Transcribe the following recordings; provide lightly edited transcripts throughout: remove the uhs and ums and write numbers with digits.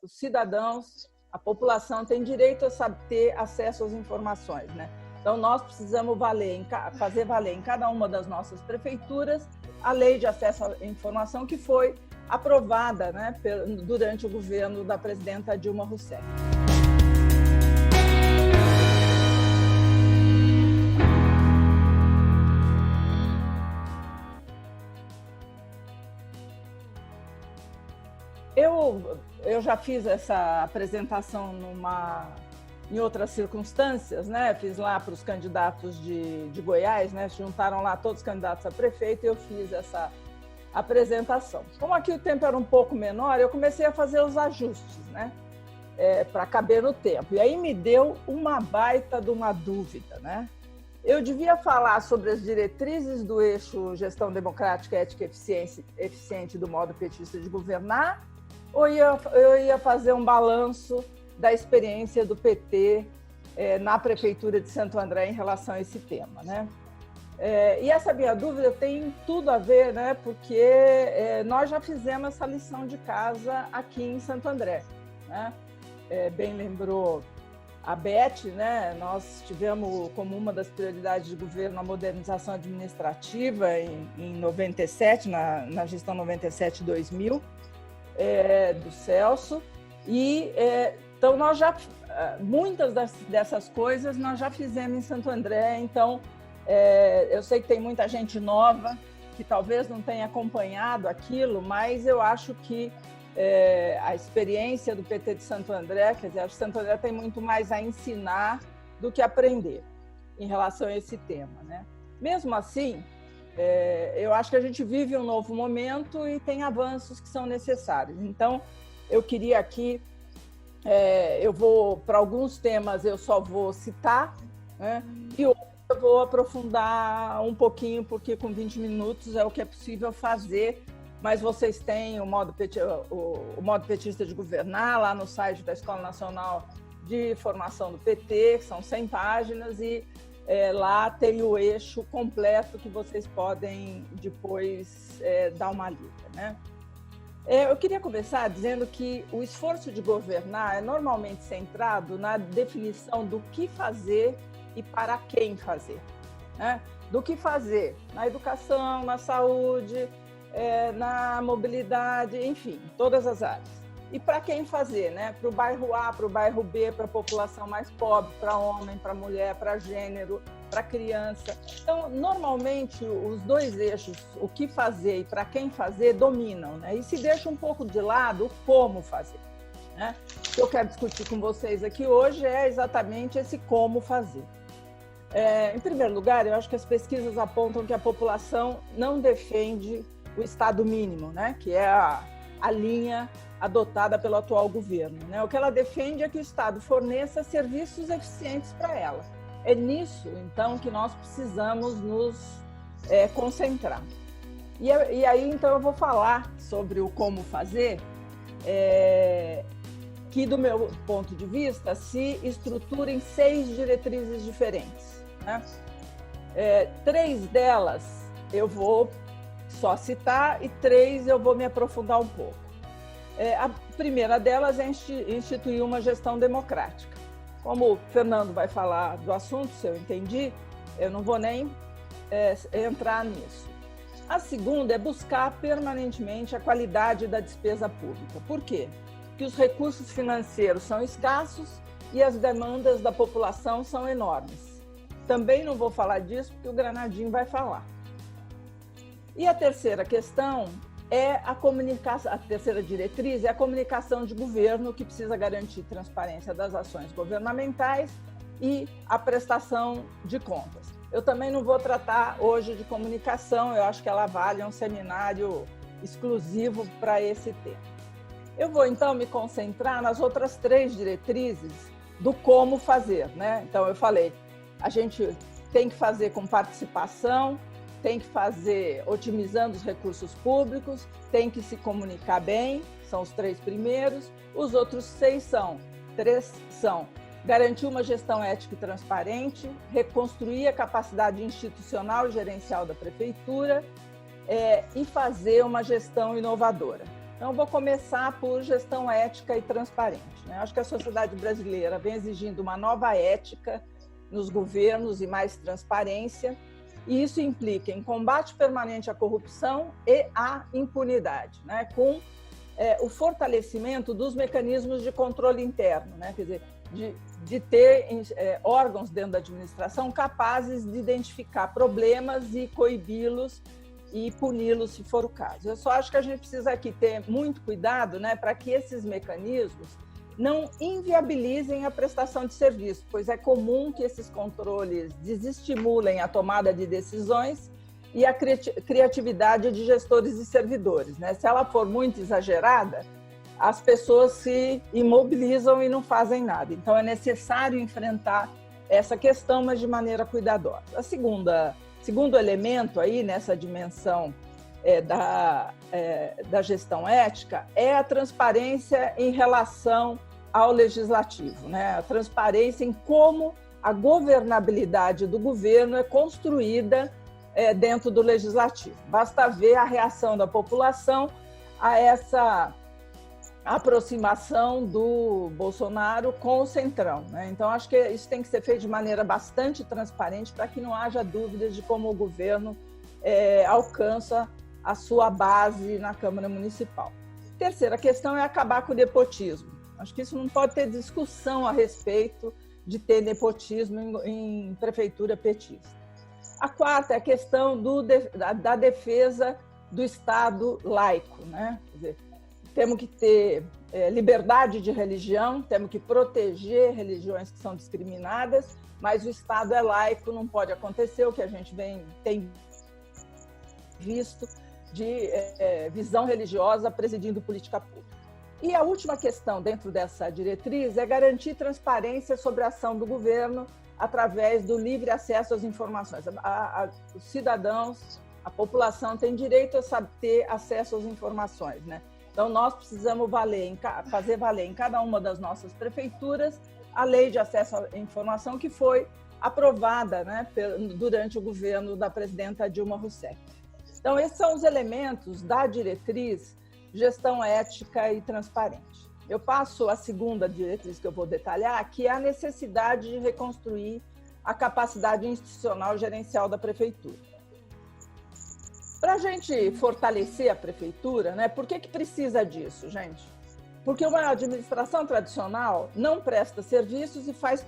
os cidadãos, a população tem direito a ter acesso às informações, né? Então, nós precisamos fazer valer em cada uma das nossas prefeituras a lei de acesso à informação que foi aprovada, né, durante o governo da presidenta Dilma Rousseff. Eu já fiz essa apresentação em outras circunstâncias, né? Fiz lá para os candidatos de Goiás, né? Se juntaram lá todos os candidatos a prefeito e eu fiz essa apresentação. Como aqui o tempo era um pouco menor, eu comecei a fazer os ajustes, né? Para caber no tempo. E aí me deu uma baita de uma dúvida, né? Eu devia falar sobre as diretrizes do eixo gestão democrática, ética e eficiente do modo petista de governar, ou eu ia fazer um balanço da experiência do PT na Prefeitura de Santo André em relação a esse tema, né? E essa minha dúvida tem tudo a ver, né? Porque nós já fizemos essa lição de casa aqui em Santo André, né? Bem lembrou a Beth, né? Nós tivemos como uma das prioridades de governo a modernização administrativa em 97, na gestão 97-2000, do Celso, e então nós já muitas dessas coisas nós já fizemos em Santo André. Então eu sei que tem muita gente nova que talvez não tenha acompanhado aquilo, mas eu acho que a experiência do PT de Santo André, quer dizer, acho que Santo André tem muito mais a ensinar do que aprender em relação a esse tema, né? Mesmo assim, eu acho que a gente vive um novo momento e tem avanços que são necessários. Então, eu queria aqui, para alguns temas eu só vou citar, né? E outros eu vou aprofundar um pouquinho, porque com 20 minutos é o que é possível fazer, mas vocês têm o modo petista de governar lá no site da Escola Nacional de Formação do PT, que são 100 páginas, e lá tem o eixo completo que vocês podem depois dar uma lida, né? Eu queria começar dizendo que o esforço de governar é normalmente centrado na definição do que fazer e para quem fazer, né? Do que fazer na educação, na saúde, na mobilidade, enfim, todas as áreas. E para quem fazer, né? Para o bairro A, para o bairro B, para a população mais pobre, para homem, para mulher, para gênero, para criança. Então, normalmente, os dois eixos, o que fazer e para quem fazer, dominam, né? E se deixa um pouco de lado o como fazer, né? O que eu quero discutir com vocês aqui hoje é exatamente esse como fazer. Em primeiro lugar, eu acho que as pesquisas apontam que a população não defende o Estado mínimo, né? Que é a linha adotada pelo atual governo, né? O que ela defende é que o Estado forneça serviços eficientes para ela. É nisso, então, que nós precisamos nos concentrar. E aí, então, eu vou falar sobre o como fazer, que, do meu ponto de vista, se estrutura em 6 diretrizes diferentes, né? 3 delas eu vou só citar e 3 eu vou me aprofundar um pouco. A primeira delas é instituir uma gestão democrática. Como o Fernando vai falar do assunto, se eu entendi, eu não vou nem entrar nisso. A segunda é buscar permanentemente a qualidade da despesa pública. Por quê? Porque os recursos financeiros são escassos e as demandas da população são enormes. Também não vou falar disso porque o Granadinho vai falar. E a terceira questão é a comunicação, a terceira diretriz é a comunicação de governo, que precisa garantir transparência das ações governamentais e a prestação de contas. Eu também não vou tratar hoje de comunicação, eu acho que ela vale um seminário exclusivo para esse tema. Eu vou, então, me concentrar nas outras 3 diretrizes do como fazer, né? Então, eu falei, a gente tem que fazer com participação, tem que fazer otimizando os recursos públicos, tem que se comunicar bem, são os 3 primeiros. Os outros 3 são garantir uma gestão ética e transparente, reconstruir a capacidade institucional e gerencial da prefeitura e fazer uma gestão inovadora. Então, eu vou começar por gestão ética e transparente, né? Acho que a sociedade brasileira vem exigindo uma nova ética nos governos e mais transparência, e isso implica em combate permanente à corrupção e à impunidade, né? Com o fortalecimento dos mecanismos de controle interno, né? Quer dizer, de ter órgãos dentro da administração capazes de identificar problemas e coibi-los e puni-los se for o caso. Eu só acho que a gente precisa aqui ter muito cuidado, né, para que esses mecanismos não inviabilizem a prestação de serviço, pois é comum que esses controles desestimulem a tomada de decisões e a criatividade de gestores e servidores, né? Se ela for muito exagerada, as pessoas se imobilizam e não fazem nada. Então, é necessário enfrentar essa questão, mas de maneira cuidadosa. Segundo elemento aí nessa dimensão da gestão ética é a transparência em relação ao legislativo, né? A transparência em como a governabilidade do governo é construída dentro do legislativo. Basta ver a reação da população a essa aproximação do Bolsonaro com o Centrão, né? Então, acho que isso tem que ser feito de maneira bastante transparente para que não haja dúvidas de como o governo alcança a sua base na Câmara Municipal. Terceira questão é acabar com o nepotismo. Acho que isso não pode ter discussão a respeito de ter nepotismo em prefeitura petista. A quarta é a questão da defesa do Estado laico, né? Quer dizer, temos que ter liberdade de religião, temos que proteger religiões que são discriminadas, mas o Estado é laico, não pode acontecer o que a gente tem visto de visão religiosa presidindo política pública. E a última questão dentro dessa diretriz é garantir transparência sobre a ação do governo através do livre acesso às informações. Os cidadãos, a população tem direito a ter acesso às informações, né? Então, nós precisamos fazer valer em cada uma das nossas prefeituras a lei de acesso à informação que foi aprovada, né, durante o governo da presidenta Dilma Rousseff. Então, esses são os elementos da diretriz gestão ética e transparente. Eu passo a segunda diretriz que eu vou detalhar, que é a necessidade de reconstruir a capacidade institucional e gerencial da prefeitura. Para a gente fortalecer a prefeitura, né, por que precisa disso, gente? Porque uma administração tradicional não presta serviços e faz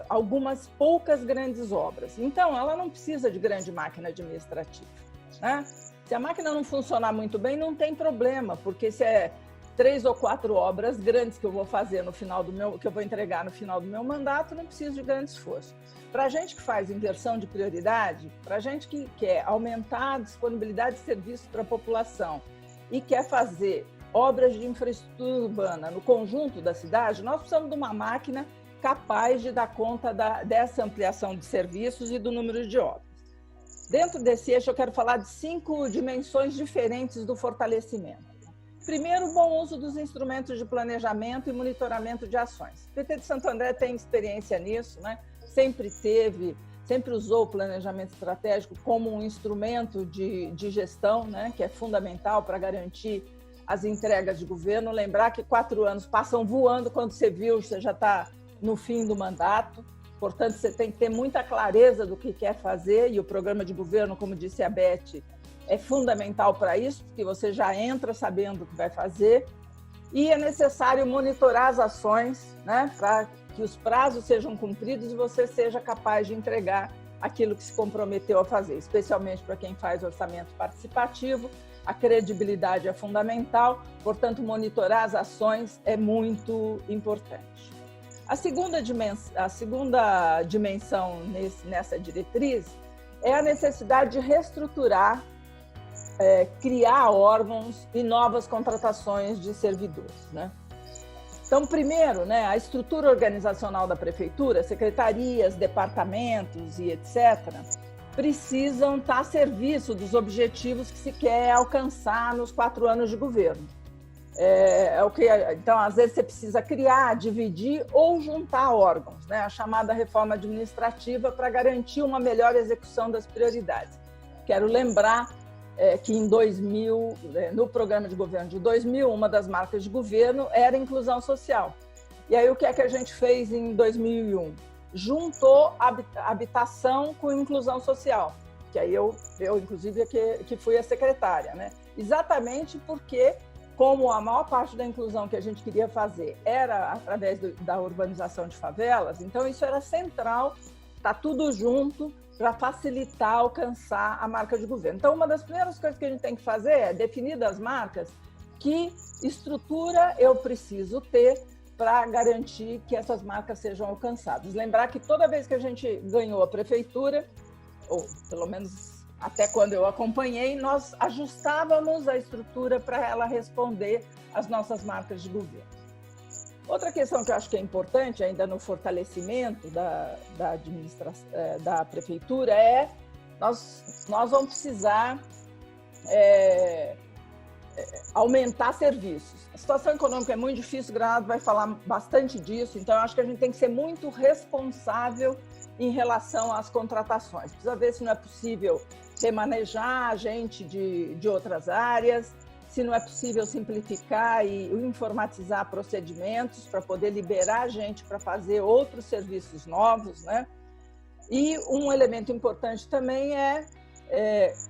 algumas poucas grandes obras. Então, ela não precisa de grande máquina administrativa, né? Se a máquina não funcionar muito bem, não tem problema, porque se é 3 ou 4 obras grandes que eu vou fazer que eu vou entregar no final do meu mandato, não preciso de grande esforço. Para a gente que faz inversão de prioridade, para a gente que quer aumentar a disponibilidade de serviços para a população e quer fazer obras de infraestrutura urbana no conjunto da cidade, nós precisamos de uma máquina capaz de dar conta dessa ampliação de serviços e do número de obras. Dentro desse eixo, eu quero falar de 5 dimensões diferentes do fortalecimento. Primeiro, o bom uso dos instrumentos de planejamento e monitoramento de ações. O PT de Santo André tem experiência nisso, né? Sempre usou o planejamento estratégico como um instrumento de gestão, né? Que é fundamental para garantir as entregas de governo. Lembrar que 4 anos passam voando, quando você viu, você já está no fim do mandato. Portanto, você tem que ter muita clareza do que quer fazer, e o programa de governo, como disse a Beth, é fundamental para isso, porque você já entra sabendo o que vai fazer, e é necessário monitorar as ações, né, para que os prazos sejam cumpridos e você seja capaz de entregar aquilo que se comprometeu a fazer, especialmente para quem faz orçamento participativo. A credibilidade é fundamental, portanto, monitorar as ações é muito importante. A segunda dimensão nessa diretriz é a necessidade de reestruturar, criar órgãos e novas contratações de servidores, né? Então, primeiro, né, a estrutura organizacional da prefeitura, secretarias, departamentos e etc., precisam estar a serviço dos objetivos que se quer alcançar nos 4 anos de governo. Então, às vezes, você precisa criar, dividir ou juntar órgãos, né? A chamada reforma administrativa para garantir uma melhor execução das prioridades. Quero lembrar que em 2000, no programa de governo de 2000, uma das marcas de governo era inclusão social. E aí o que é que a gente fez em 2001? Juntou habitação com inclusão social, que aí eu inclusive, que fui a secretária, né? Exatamente porque, como a maior parte da inclusão que a gente queria fazer era através da urbanização de favelas, então isso era central, está tudo junto para facilitar alcançar a marca de governo. Então, uma das primeiras coisas que a gente tem que fazer é definir das marcas que estrutura eu preciso ter para garantir que essas marcas sejam alcançadas. Lembrar que toda vez que a gente ganhou a prefeitura, ou pelo menos até quando eu acompanhei, nós ajustávamos a estrutura para ela responder às nossas marcas de governo. Outra questão que eu acho que é importante, ainda no fortalecimento da administração, da prefeitura, é nós vamos precisar aumentar serviços. A situação econômica é muito difícil, o Granado vai falar bastante disso, então eu acho que a gente tem que ser muito responsável em relação às contratações. Precisa ver se não é possível remanejar gente de outras áreas, se não é possível simplificar e informatizar procedimentos para poder liberar a gente para fazer outros serviços novos, né? E um elemento importante também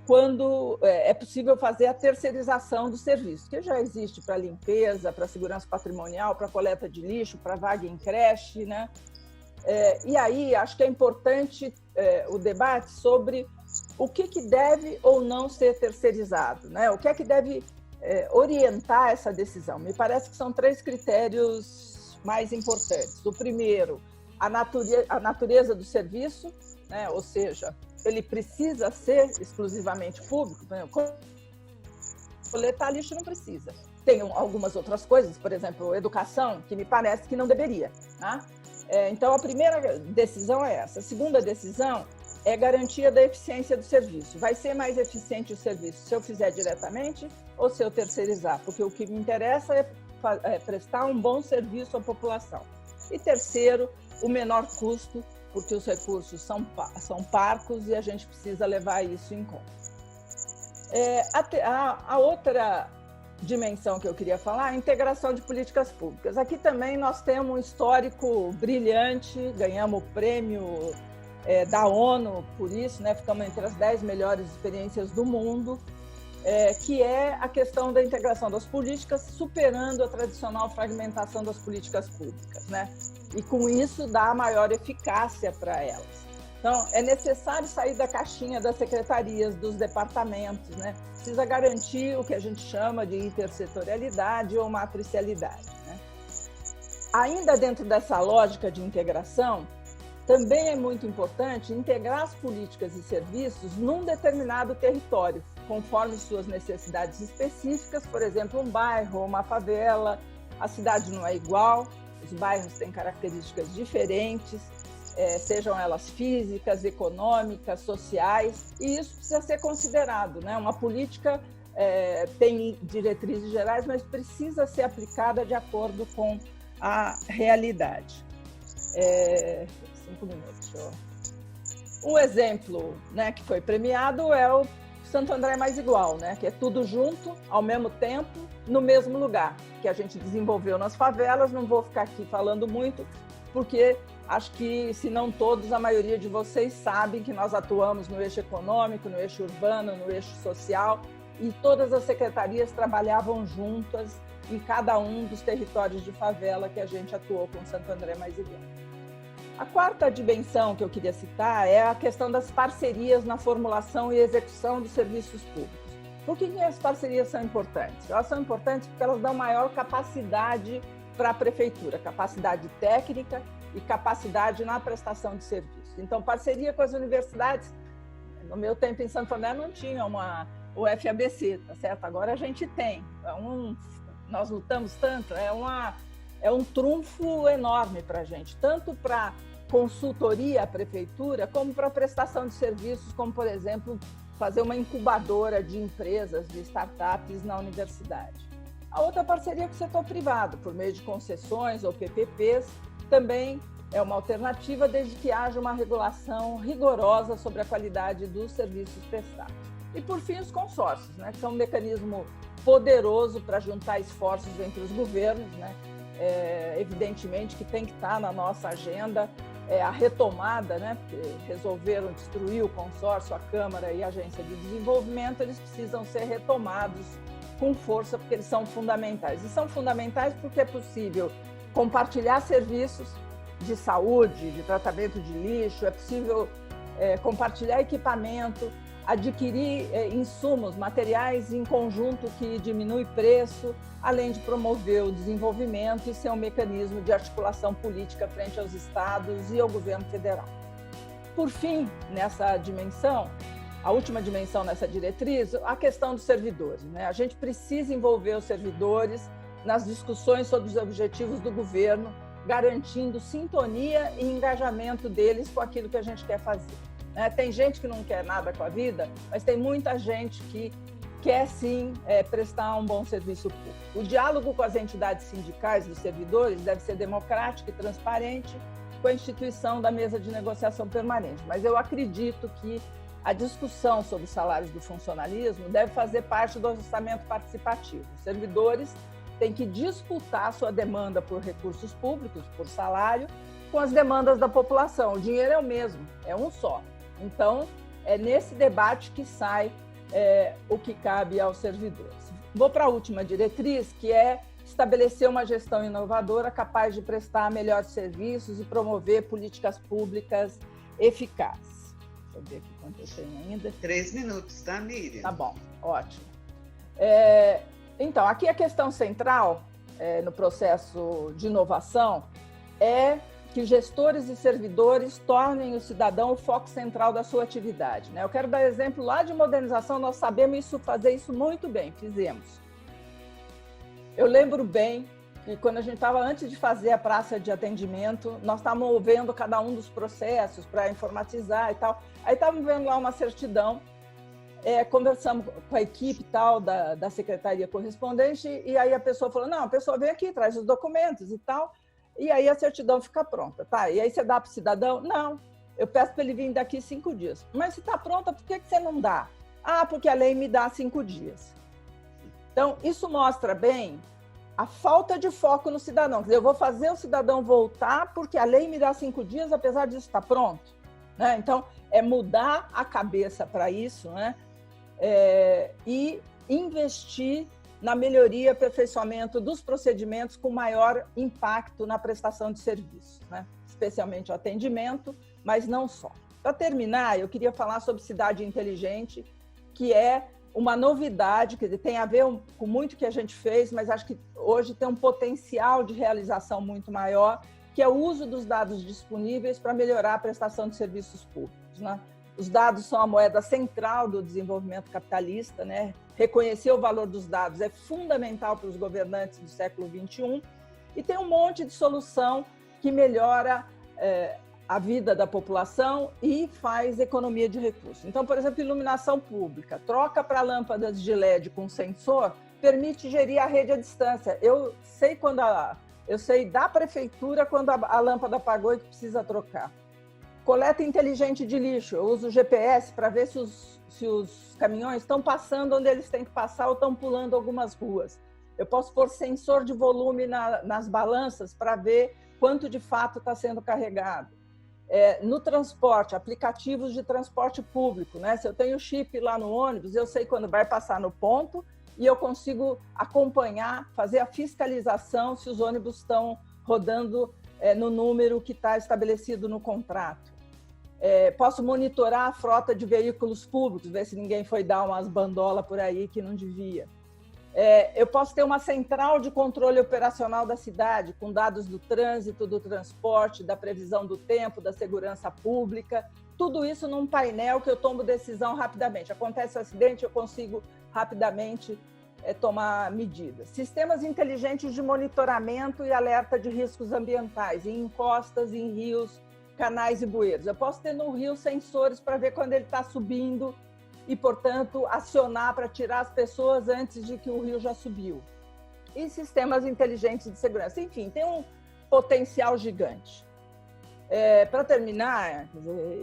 quando é possível fazer a terceirização do serviço, que já existe para limpeza, para segurança patrimonial, para coleta de lixo, para vaga em creche, né? E aí acho que é importante o debate sobre o que deve ou não ser terceirizado, né? O que é que deve orientar essa decisão. Me parece que são 3 critérios mais importantes. O primeiro, a natureza do serviço, né? Ou seja, ele precisa ser exclusivamente público. Por exemplo, coletar lixo não precisa. Tem algumas outras coisas, por exemplo, educação, que me parece que não deveria, tá? Então, a primeira decisão é essa. A segunda decisão é garantia da eficiência do serviço. Vai ser mais eficiente o serviço se eu fizer diretamente ou se eu terceirizar? Porque o que me interessa é prestar um bom serviço à população. E terceiro, o menor custo, porque os recursos são parcos e a gente precisa levar isso em conta. A outra dimensão que eu queria falar é a integração de políticas públicas. Aqui também nós temos um histórico brilhante, ganhamos o prêmio da ONU por isso, né? Ficamos entre as 10 melhores experiências do mundo, que é a questão da integração das políticas, superando a tradicional fragmentação das políticas públicas, né? E com isso dá maior eficácia para elas. Então, é necessário sair da caixinha das secretarias, dos departamentos, né? Precisa garantir o que a gente chama de intersetorialidade ou matricialidade, né? Ainda dentro dessa lógica de integração, também é muito importante integrar as políticas e serviços num determinado território, conforme suas necessidades específicas, por exemplo, um bairro ou uma favela. A cidade não é igual, os bairros têm características diferentes, sejam elas físicas, econômicas, sociais, e isso precisa ser considerado, né? Uma política tem diretrizes gerais, mas precisa ser aplicada de acordo com a realidade. 5 minutos. Um exemplo, né, que foi premiado é o Santo André Mais Igual, né, que é tudo junto, ao mesmo tempo, no mesmo lugar, que a gente desenvolveu nas favelas. Não vou ficar aqui falando muito, porque acho que, se não todos, a maioria de vocês sabem que nós atuamos no eixo econômico, no eixo urbano, no eixo social, e todas as secretarias trabalhavam juntas em cada um dos territórios de favela que a gente atuou com Santo André Mais Igual. A quarta dimensão que eu queria citar é a questão das parcerias na formulação e execução dos serviços públicos. Por que as parcerias são importantes? Elas são importantes porque elas dão maior capacidade para a prefeitura, capacidade técnica e capacidade na prestação de serviço. Então, parceria com as universidades. No meu tempo em Santo André não tinha o FABC, tá certo? Agora a gente tem. Nós lutamos tanto, é um trunfo enorme para a gente, tanto para consultoria à prefeitura, como para prestação de serviços, como, por exemplo, fazer uma incubadora de empresas, de startups na universidade. A outra parceria é com o setor privado, por meio de concessões ou PPPs, também é uma alternativa, desde que haja uma regulação rigorosa sobre a qualidade dos serviços prestados. E, por fim, os consórcios, né, que são um mecanismo poderoso para juntar esforços entre os governos, né? Evidentemente que tem que estar na nossa agenda a retomada, né? Porque resolveram destruir o consórcio, a Câmara e a Agência de Desenvolvimento, eles precisam ser retomados com força, porque eles são fundamentais. E são fundamentais porque é possível compartilhar serviços de saúde, de tratamento de lixo, é possível compartilhar equipamento, adquirir insumos, materiais em conjunto que diminui preço, além de promover o desenvolvimento e ser um mecanismo de articulação política frente aos estados e ao governo federal. Por fim, nessa dimensão, a última dimensão nessa diretriz, a questão dos servidores, né? A gente precisa envolver os servidores nas discussões sobre os objetivos do governo, garantindo sintonia e engajamento deles com aquilo que a gente quer fazer. Tem gente que não quer nada com a vida, mas tem muita gente que quer sim prestar um bom serviço público. O diálogo com as entidades sindicais dos servidores deve ser democrático e transparente, com a instituição da mesa de negociação permanente. Mas eu acredito que a discussão sobre os salários do funcionalismo deve fazer parte do orçamento participativo. Os servidores têm que disputar sua demanda por recursos públicos, por salário, com as demandas da população. O dinheiro é o mesmo, é um só. Então, é nesse debate que sai o que cabe aos servidores. Vou para a última diretriz, que é estabelecer uma gestão inovadora capaz de prestar melhores serviços e promover políticas públicas eficazes. Deixa eu ver aqui quanto eu tenho ainda. 3 minutos, tá, Miriam? Tá bom, ótimo. Então, aqui a questão central no processo de inovação é que gestores e servidores tornem o cidadão o foco central da sua atividade, né? Eu quero dar exemplo lá de modernização, nós sabemos fazer isso muito bem, fizemos. Eu lembro bem que quando a gente estava, antes de fazer a praça de atendimento, nós estávamos vendo cada um dos processos para informatizar e tal. Aí estávamos vendo lá uma certidão, conversamos com a equipe tal da secretaria correspondente, e aí a pessoa falou, não, a pessoa vem aqui, traz os documentos e tal, e aí a certidão fica pronta, tá? E aí você dá para o cidadão? Não, eu peço para ele vir daqui 5 dias. Mas se está pronta, por que você não dá? Ah, porque a lei me dá 5 dias. Então, isso mostra bem a falta de foco no cidadão. Quer dizer, eu vou fazer o cidadão voltar porque a lei me dá 5 dias, apesar disso estar pronto, né? Então, é mudar a cabeça para isso, né? E investir na melhoria e aperfeiçoamento dos procedimentos com maior impacto na prestação de serviços, né? Especialmente o atendimento, mas não só. Para terminar, eu queria falar sobre cidade inteligente, que é uma novidade, que tem a ver com muito que a gente fez, mas acho que hoje tem um potencial de realização muito maior, que é o uso dos dados disponíveis para melhorar a prestação de serviços públicos, né? Os dados são a moeda central do desenvolvimento capitalista, né? Reconhecer o valor dos dados é fundamental para os governantes do século XXI e tem um monte de solução que melhora a vida da população e faz economia de recursos. Então, por exemplo, iluminação pública, troca para lâmpadas de LED com sensor, permite gerir a rede à distância. Eu sei da prefeitura quando a lâmpada apagou e que precisa trocar. Coleta inteligente de lixo, eu uso o GPS para ver se os caminhões estão passando onde eles têm que passar ou estão pulando algumas ruas. Eu posso pôr sensor de volume nas balanças para ver quanto de fato está sendo carregado. No transporte, aplicativos de transporte público, né? Se eu tenho chip lá no ônibus, eu sei quando vai passar no ponto e eu consigo acompanhar, fazer a fiscalização se os ônibus estão rodando no número que está estabelecido no contrato. Posso monitorar a frota de veículos públicos, ver se ninguém foi dar umas bandolas por aí que não devia. Eu posso ter uma central de controle operacional da cidade, com dados do trânsito, do transporte, da previsão do tempo, da segurança pública, tudo isso num painel que eu tomo decisão rapidamente. Acontece um acidente, eu consigo rapidamente tomar medidas. Sistemas inteligentes de monitoramento e alerta de riscos ambientais, em encostas, em rios, canais e bueiros. Eu posso ter no rio sensores para ver quando ele está subindo e, portanto, acionar para tirar as pessoas antes de que o rio já subiu. E sistemas inteligentes de segurança. Enfim, tem um potencial gigante. Para terminar,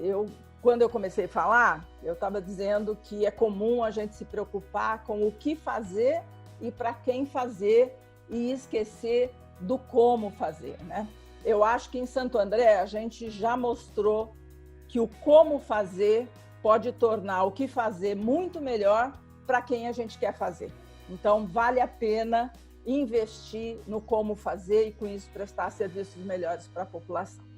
eu quando eu comecei a falar, eu estava dizendo que é comum a gente se preocupar com o que fazer e para quem fazer e esquecer do como fazer, né? Eu acho que em Santo André a gente já mostrou que o como fazer pode tornar o que fazer muito melhor para quem a gente quer fazer. Então, vale a pena investir no como fazer e, com isso, prestar serviços melhores para a população.